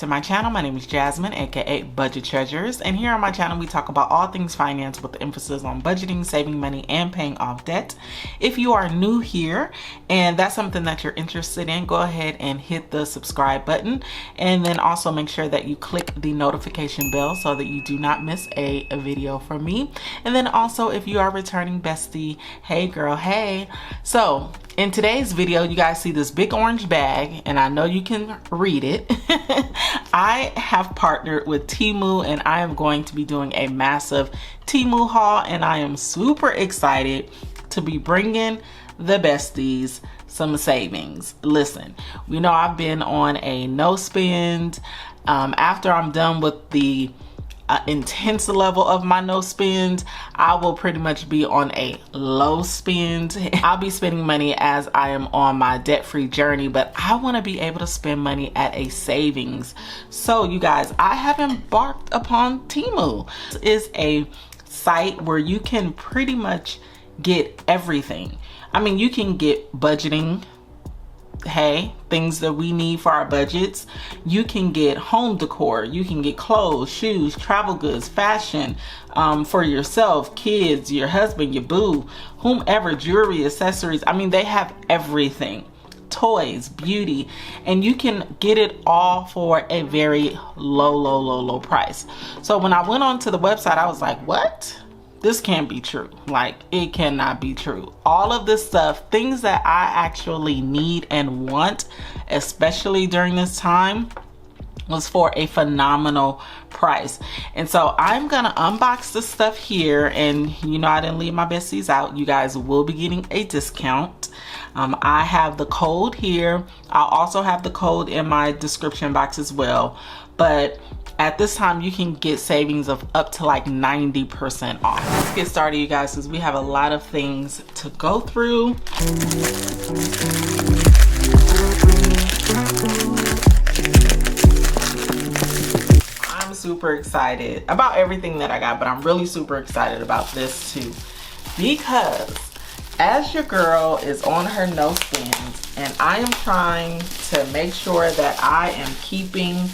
my channel. My name is Jasmine, aka Budget Treasures, and here on my channel we talk about all things finance with emphasis on budgeting, saving money, and paying off debt. If you are new here and that's something that you're interested in, go ahead and hit the subscribe button, and then also make sure that you click the notification bell so that you do not miss a video from me. And then also, if you are returning bestie, hey girl, hey. So in today's video, you guys see this big orange bag, and I know you can read it. I have partnered with Temu, and I am going to be doing a massive Temu haul, and I am super excited to be bringing the besties some savings. Listen, we know I've been on a no spend. After I'm done with the intense level of my no spend, I will pretty much be on a low spend. I'll be spending money as I am on my debt-free journey, but I want to be able to spend money at a savings. So you guys, I have embarked upon Temu. This is a site where you can pretty much get everything. I mean, you can get budgeting, hey, things that we need for our budgets. You can get home decor, you can get clothes, shoes, travel goods, fashion, for yourself, kids, your husband, your boo, whomever, jewelry, accessories. I mean, they have everything. Toys, beauty, and you can get it all for a very low price. So when I went onto the website, I was like, what? This can't be true. Like, it cannot be true. All of this stuff, things that I actually need and want, especially during this time, was for a phenomenal price. And so I'm gonna unbox this stuff here, and you know, I didn't leave my besties out. You guys will be getting a discount. I have the code here. I'll also have the code in my description box as well. But at this time, you can get savings of up to like 90% off. Let's get started, you guys, because we have a lot of things to go through. I'm super excited about everything that I got, but I'm really super excited about this too, because as your girl is on her no spends, and I am trying to make sure that I am keeping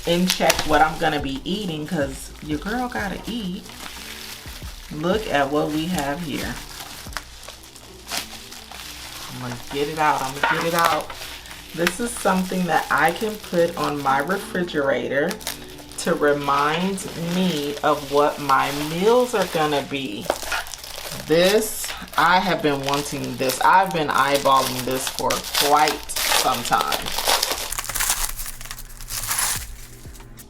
in check what I'm gonna be eating, because your girl gotta eat. Look at what we have here. I'm gonna get it out. This is something that I can put on my refrigerator to remind me of what my meals are gonna be. This, I have been wanting this. I've been eyeballing this for quite some time.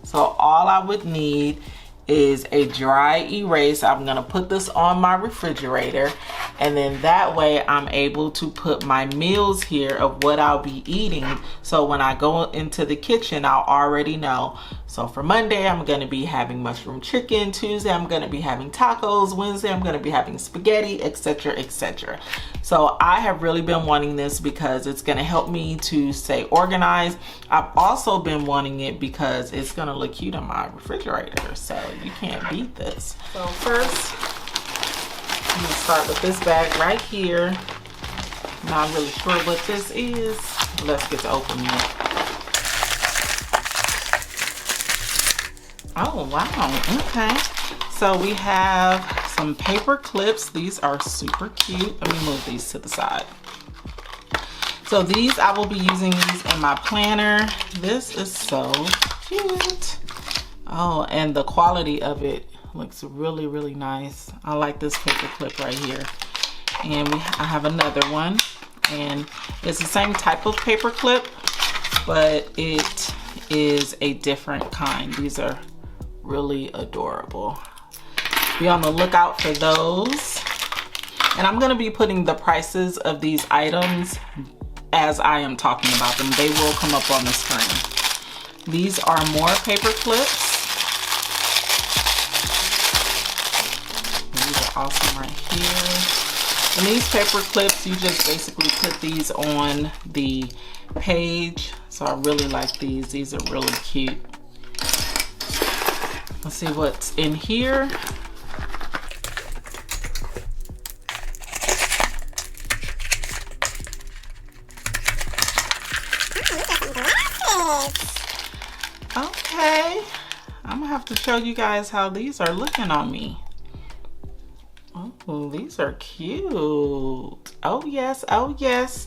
So all I would need is a dry erase. I'm gonna put this on my refrigerator, and then that way I'm able to put my meals here of what I'll be eating. So when I go into the kitchen, I'll already know. So for Monday, I'm gonna be having mushroom chicken. Tuesday, I'm gonna be having tacos. Wednesday, I'm gonna be having spaghetti, etc., etc. So I have really been wanting this because it's gonna help me to stay organized. I've also been wanting it because it's gonna look cute in my refrigerator. So you can't beat this. So first, I'm gonna start with this bag right here. Not really sure what this is. Let's get to opening it. Oh wow, okay. So we have some paper clips. These are super cute. Let me move these to the side. So these, I will be using these in my planner. This is so cute. Oh, and the quality of it looks really nice. I like this paper clip right here. And I have another one, and it's the same type of paper clip, but it is a different kind. These are really adorable. Be on the lookout for those. And I'm gonna be putting the prices of these items as I am talking about them. They will come up on the screen. These are more paper clips. These are awesome right here. And these paper clips, you just basically put these on the page. So I really like these. These are really cute. Let's see what's in here. gonna have to show you guys how these are looking on me. Oh, these are cute. Oh yes, oh yes.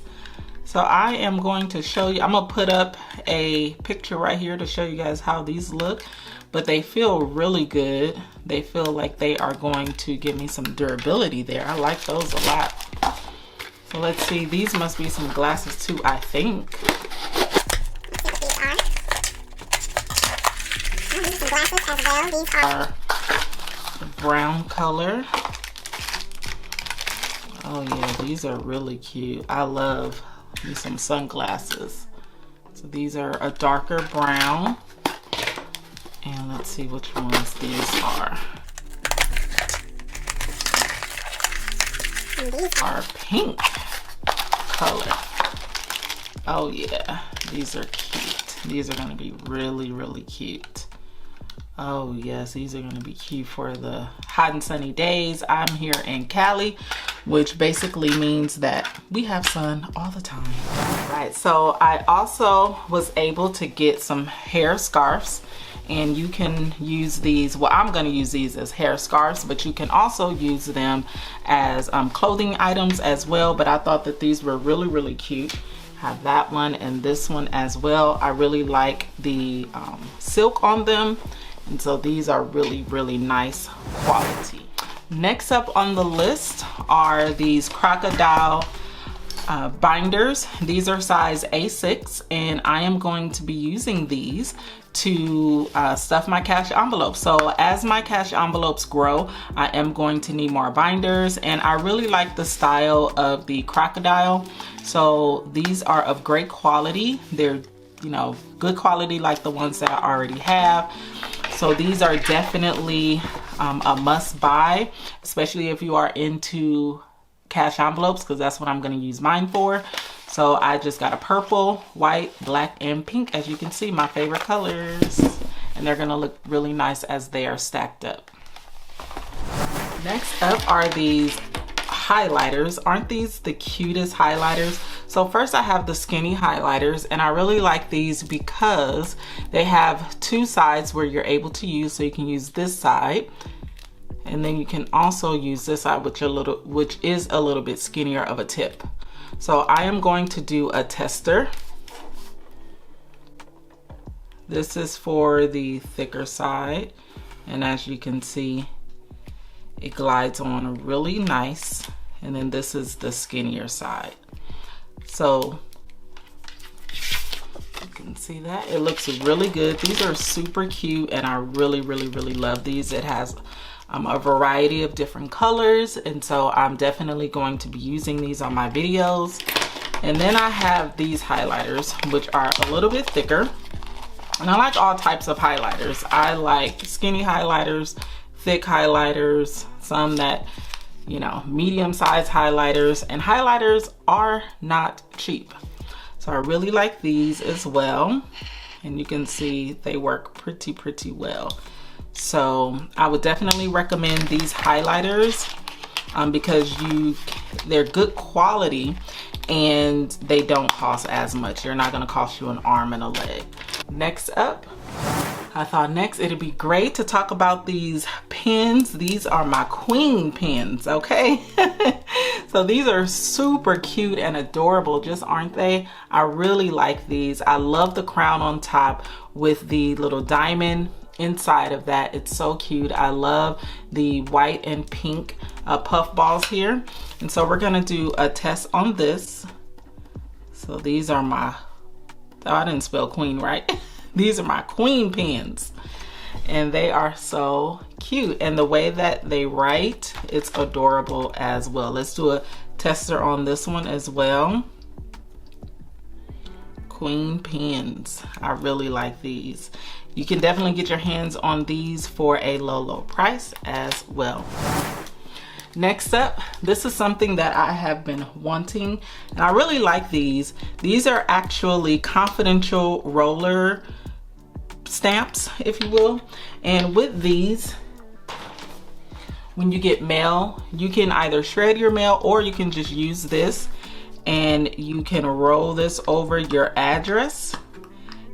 So I am going to show you, I'm gonna put up a picture right here to show you guys how these look, but they feel really good. They feel like they are going to give me some durability there. I like those a lot. So let's see, these must be some glasses too, I think. These glasses as well. These are the brown color. Oh yeah, these are really cute. I love me some sunglasses. So these are a darker brown. And let's see which ones these are. And these are pink color. Oh yeah, these are cute. These are gonna be really, really cute. Oh yes, these are gonna be cute for the hot and sunny days. I'm here in Cali, which basically means that we have sun all the time. All right, so I also was able to get some hair scarves, and you can use these, well, I'm gonna use these as hair scarves, but you can also use them as clothing items as well. But I thought that these were really, really cute. Have that one and this one as well. I really like the silk on them. And so these are really, really nice quality. Next up on the list are these crocodile binders. These are size A6, and I am going to be using these to stuff my cash envelopes. So as my cash envelopes grow, I am going to need more binders, and I really like the style of the crocodile. So these are of great quality. They're, you know, good quality like the ones that I already have. So these are definitely a must buy, especially if you are into cash envelopes, because that's what I'm going to use mine for. So I just got a purple, white, black, and pink, as you can see, my favorite colors. And they're going to look really nice as they are stacked up. Next up are these highlighters. Aren't these the cutest highlighters? So first I have the skinny highlighters, and I really like these because they have two sides where you're able to use. So you can use this side, and then you can also use this side, which is a little bit skinnier of a tip. So I am going to do a tester. This is for the thicker side, and as you can see, it glides on really nice. And then this is the skinnier side. So you can see that it looks really good. These are super cute, and I really, really, really love these. It has a variety of different colors, and so I'm definitely going to be using these on my videos. And then I have these highlighters, which are a little bit thicker, and I like all types of highlighters. I like skinny highlighters, thick highlighters, some that, you know, medium-sized highlighters, and highlighters are not cheap. So I really like these as well, and you can see they work pretty well. So I would definitely recommend these highlighters because they're good quality and they don't cost as much. They're not going to cost you an arm and a leg. Next up, I thought next it'd be great to talk about these pins. These are my queen pins, okay? So these are super cute and adorable, just aren't they? I really like these. I love the crown on top with the little diamond inside of that. It's so cute. I love the white and pink puff balls here. And so we're gonna do a test on this. So these are my, oh, I didn't spell queen right. These are my queen pins, and they are so cute. And the way that they write, it's adorable as well. Let's do a tester on this one as well. Queen pins. I really like these. You can definitely get your hands on these for a low price as well. Next up, this is something that I have been wanting, and I really like these. These are actually confidential roller stamps, if you will. And with these, when you get mail, you can either shred your mail or you can just use this, and you can roll this over your address,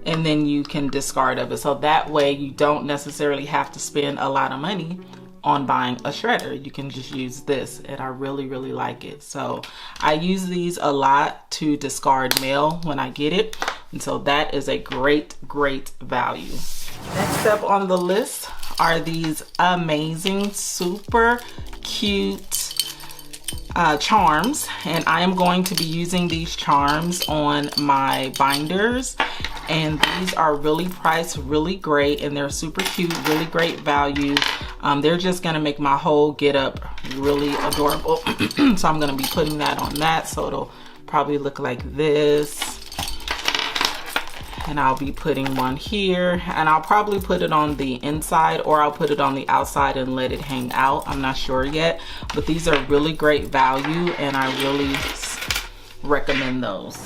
and then you can discard of it. So that way you don't necessarily have to spend a lot of money on buying a shredder. You can just use this, and I really like it. So I use these a lot to discard mail when I get it, and so that is a great value. Next up on the list are these amazing, super cute charms, and I am going to be using these charms on my binders, and these are really priced really great, and they're super cute, really great value. They're just gonna make my whole get up really adorable. So I'm gonna be putting that on that, so it'll probably look like this. And I'll be putting one here, and I'll probably put it on the inside, or I'll put it on the outside and let it hang out. I'm not sure yet, but these are really great value, and I really recommend those.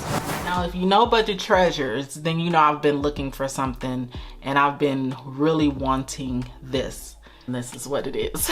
Now, if you know Budget Treasures, then you know I've been looking for something, and I've been really wanting this. And this is what it is.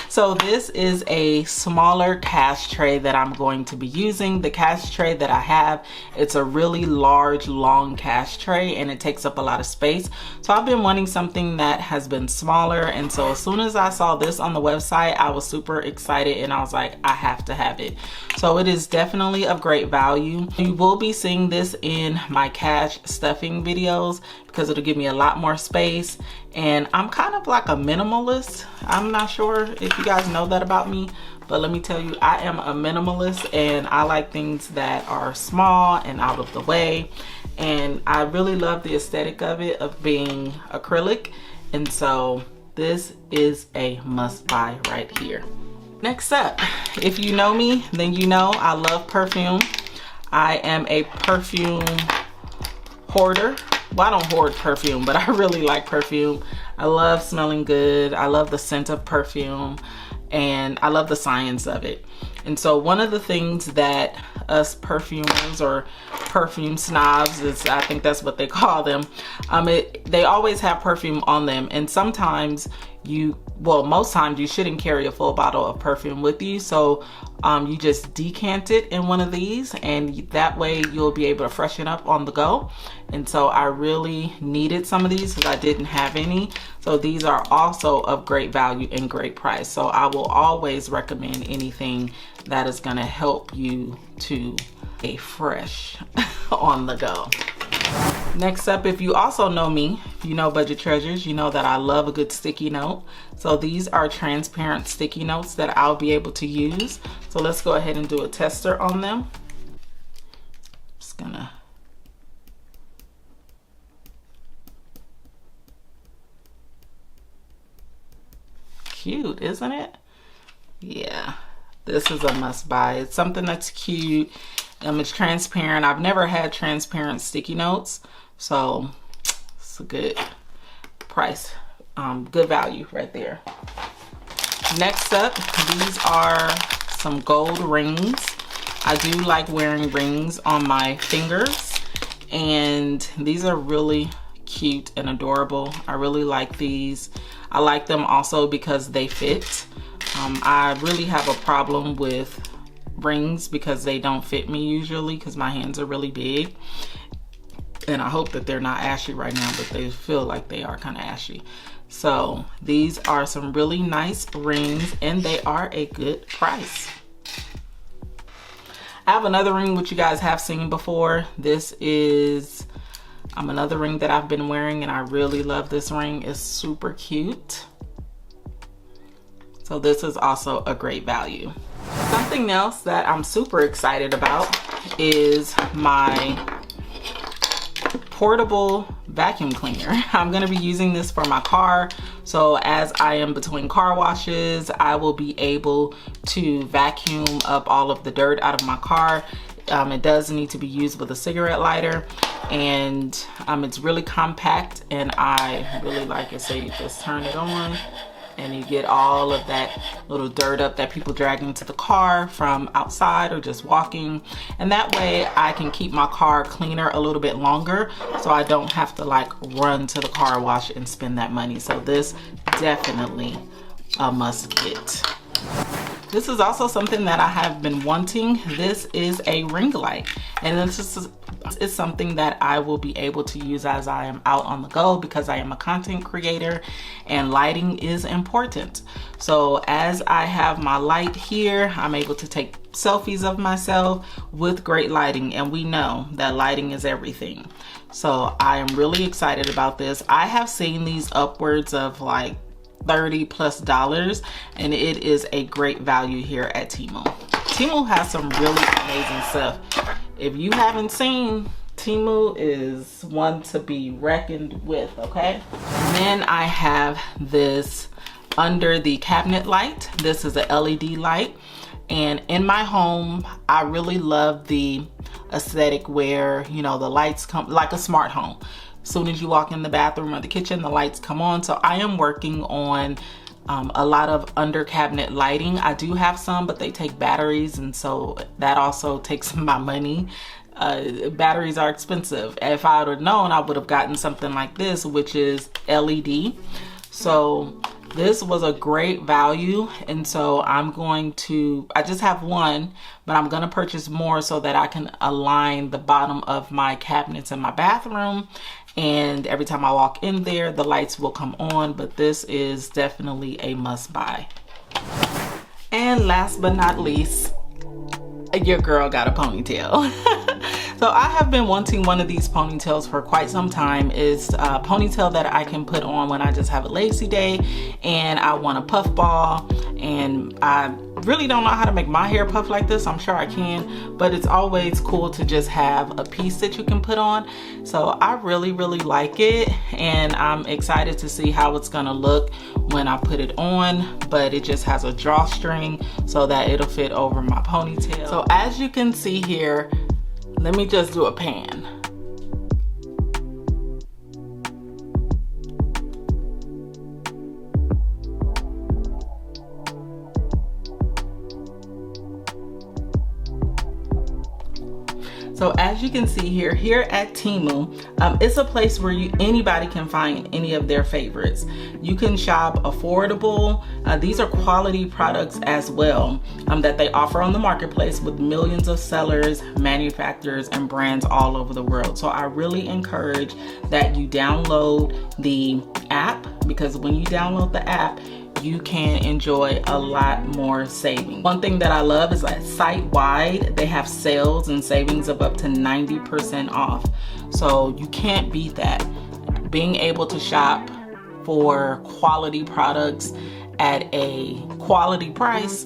So this is a smaller cash tray that I'm going to be using. The cash tray that I have, it's a really large, long cash tray, and it takes up a lot of space. So I've been wanting something that has been smaller, and so as soon as I saw this on the website, I was super excited, and I was like, I have to have it. So it is definitely of great value. You will be seeing this in my cash stuffing videos because it'll give me a lot more space. And I'm kind of like a minimalist. I'm not sure if you guys know that about me, but let me tell you, I am a minimalist, and I like things that are small and out of the way. And I really love the aesthetic of it, of being acrylic. And so this is a must buy right here. Next up, if you know me, then you know I love perfume. I am a perfume hoarder. Well, I don't hoard perfume, but I really like perfume. I love smelling good. I love the scent of perfume, and I love the science of it. And so one of the things that us perfumers, or perfume snobs, is, I think that's what they call them, they always have perfume on them. And sometimes most times you shouldn't carry a full bottle of perfume with you. So you just decant it in one of these, and that way you'll be able to freshen up on the go. And so I really needed some of these because I didn't have any. So these are also of great value and great price. So I will always recommend anything that is gonna help you to stay fresh on the go. Next up, if you also know me, if you know Budget Treasures, you know that I love a good sticky note. So these are transparent sticky notes that I'll be able to use. So let's go ahead and do a tester on them. Just gonna. Cute, isn't it? Yeah, this is a must buy. It's something that's cute. It's transparent. I've never had transparent sticky notes, so it's a good price, good value right there. Next up, these are some gold rings. I do like wearing rings on my fingers, and these are really cute and adorable. I really like these. I like them also because they fit. I really have a problem with rings because they don't fit me usually because my hands are really big, and I hope that they're not ashy right now, but they feel like they are kind of ashy. So these are some really nice rings, and they are a good price. I have another ring which you guys have seen before. This is another ring that I've been wearing, and I really love this ring. It's super cute. So this is also a great value. Something else that I'm super excited about is my portable vacuum cleaner. I'm gonna be using this for my car. So as I am between car washes, I will be able to vacuum up all of the dirt out of my car. It does need to be used with a cigarette lighter, and it's really compact, and I really like it. So you just turn it on, and you get all of that little dirt up that people drag into the car from outside or just walking. And that way I can keep my car cleaner a little bit longer, so I don't have to like run to the car wash and spend that money. So this definitely a must get. This is also something that I have been wanting. This is a ring light, and this is It's something that I will be able to use as I am out on the go, because I am a content creator and lighting is important. So as I have my light here, I'm able to take selfies of myself with great lighting, and we know that lighting is everything. So I am really excited about this. I have seen these upwards of like $30+ and it is a great value here at Temu. Temu has some really amazing stuff. If you haven't seen, Temu is one to be reckoned with, okay? And then I have this under the cabinet light. This is a LED light. And in my home, I really love the aesthetic where, you know, the lights come like a smart home. As soon as you walk in the bathroom or the kitchen, the lights come on. So I am working on a lot of under cabinet lighting. I do have some, but they take batteries, and so that also takes my money. Batteries are expensive. If I would have known, I would have gotten something like this, which is LED. So this was a great value, and so I just have one, but I'm gonna purchase more so that I can align the bottom of my cabinets in my bathroom, and every time I walk in there, the lights will come on. But this is definitely a must buy. And last but not least, your girl got a ponytail. So I have been wanting one of these ponytails for quite some time. It's a ponytail that I can put on when I just have a lazy day and I want a puff ball, and I really don't know how to make my hair puff like this. I'm sure I can, but it's always cool to just have a piece that you can put on. So I really like it, and I'm excited to see how it's gonna look when I put it on. But it just has a drawstring so that it'll fit over my ponytail. So as you can see here, let me just do a pan. So as you can see here at Temu, it's a place where anybody can find any of their favorites. You can shop affordable. These are quality products as well that they offer on the marketplace, with millions of sellers, manufacturers, and brands all over the world. So I really encourage that you download the app, because when you download the app, you can enjoy a lot more savings. One thing that I love is that site-wide, they have sales and savings of up to 90% off. So you can't beat that. Being able to shop for quality products at a quality price,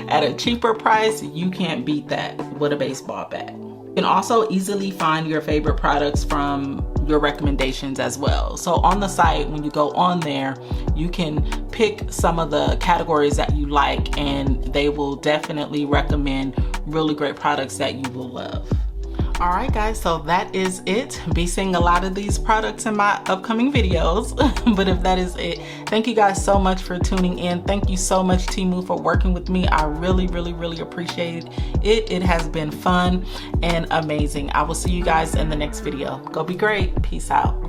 at a cheaper price, you can't beat that with a baseball bat. You can also easily find your favorite products from your recommendations as well. So on the site, when you go on there, you can pick some of the categories that you like, and they will definitely recommend really great products that you will love. All right, guys, so that is it. Be seeing a lot of these products in my upcoming videos. But if that is it, thank you guys so much for tuning in. Thank you so much, Temu, for working with me. I really appreciate it. It has been fun and amazing. I will see you guys in the next video. Go be great. Peace out.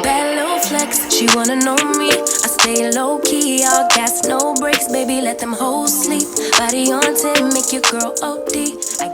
Bad little flex, she wanna know me. I stay low key, all gas, no brakes, baby, let them hoes sleep. Body on 10, make your girl OD.